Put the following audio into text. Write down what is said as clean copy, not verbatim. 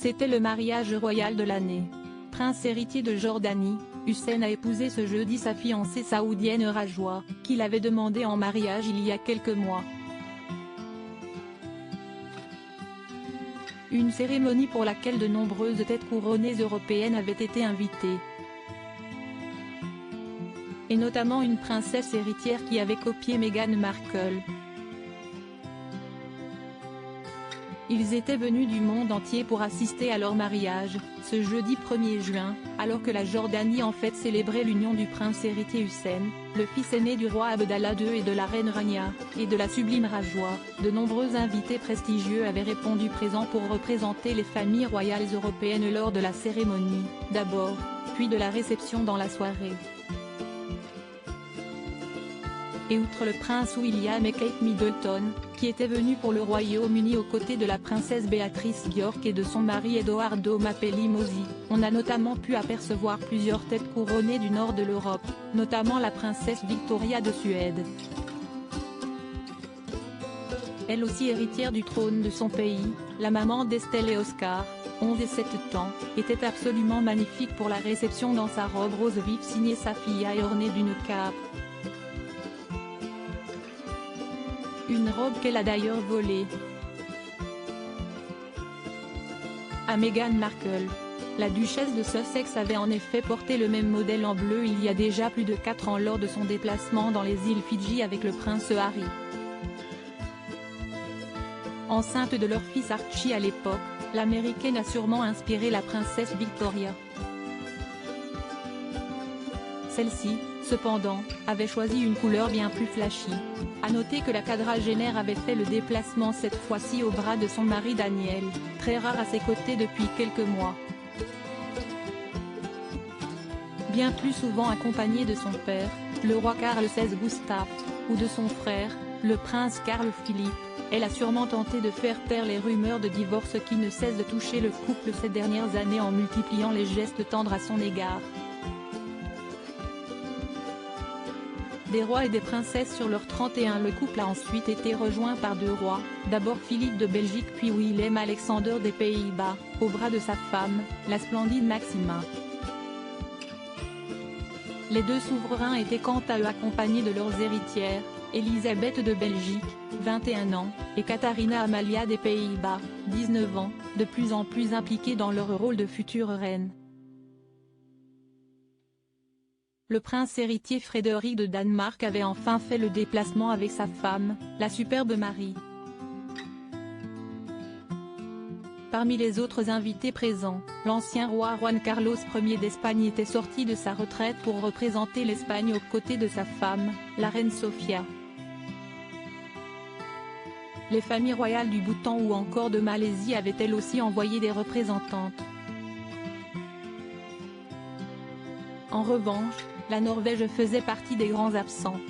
C'était le mariage royal de l'année. Prince héritier de Jordanie, Hussein a épousé ce jeudi sa fiancée saoudienne Rajwa, qu'il avait demandé en mariage il y a quelques mois. Une cérémonie pour laquelle de nombreuses têtes couronnées européennes avaient été invitées. Et notamment une princesse héritière qui avait copié Meghan Markle. Ils étaient venus du monde entier pour assister à leur mariage, ce jeudi 1er juin, alors que la Jordanie en fête célébrait l'union du prince héritier Hussein, le fils aîné du roi Abdallah II et de la reine Rania, et de la sublime Rajwa. De nombreux invités prestigieux avaient répondu présents pour représenter les familles royales européennes lors de la cérémonie, d'abord, puis de la réception dans la soirée. Et outre le prince William et Kate Middleton, qui étaient venus pour le Royaume-Uni aux côtés de la princesse Béatrice Björk et de son mari Edoardo Mapelli-Mozzi, on a notamment pu apercevoir plusieurs têtes couronnées du nord de l'Europe, notamment la princesse Victoria de Suède. Elle aussi héritière du trône de son pays, la maman d'Estelle et Oscar, 11 et 7 ans, était absolument magnifique pour la réception dans sa robe rose vif signée sa fille et ornée d'une cape. Une robe qu'elle a d'ailleurs volée à Meghan Markle. La duchesse de Sussex avait en effet porté le même modèle en bleu il y a déjà plus de 4 ans lors de son déplacement dans les îles Fidji avec le prince Harry. Enceinte de leur fils Archie à l'époque, l'américaine a sûrement inspiré la princesse Victoria. Celle-ci, cependant, avait choisi une couleur bien plus flashy. À noter que la quadragénaire avait fait le déplacement cette fois-ci au bras de son mari Daniel, très rare à ses côtés depuis quelques mois. Bien plus souvent accompagné de son père, le roi Carl XVI Gustaf, ou de son frère, le prince Carl Philippe, elle a sûrement tenté de faire taire les rumeurs de divorce qui ne cessent de toucher le couple ces dernières années en multipliant les gestes tendres à son égard. Des rois et des princesses sur leur 31. Le couple a ensuite été rejoint par 2 rois, d'abord Philippe de Belgique puis Willem-Alexander des Pays-Bas, au bras de sa femme, la splendide Maxima. Les 2 souverains étaient quant à eux accompagnés de leurs héritières, Elisabeth de Belgique, 21 ans, et Katharina Amalia des Pays-Bas, 19 ans, de plus en plus impliquées dans leur rôle de futures reines. Le prince héritier Frédéric de Danemark avait enfin fait le déplacement avec sa femme, la superbe Marie. Parmi les autres invités présents, l'ancien roi Juan Carlos Ier d'Espagne était sorti de sa retraite pour représenter l'Espagne aux côtés de sa femme, la reine Sofia. Les familles royales du Bhoutan ou encore de Malaisie avaient elles aussi envoyé des représentantes. En revanche, la Norvège faisait partie des grands absents.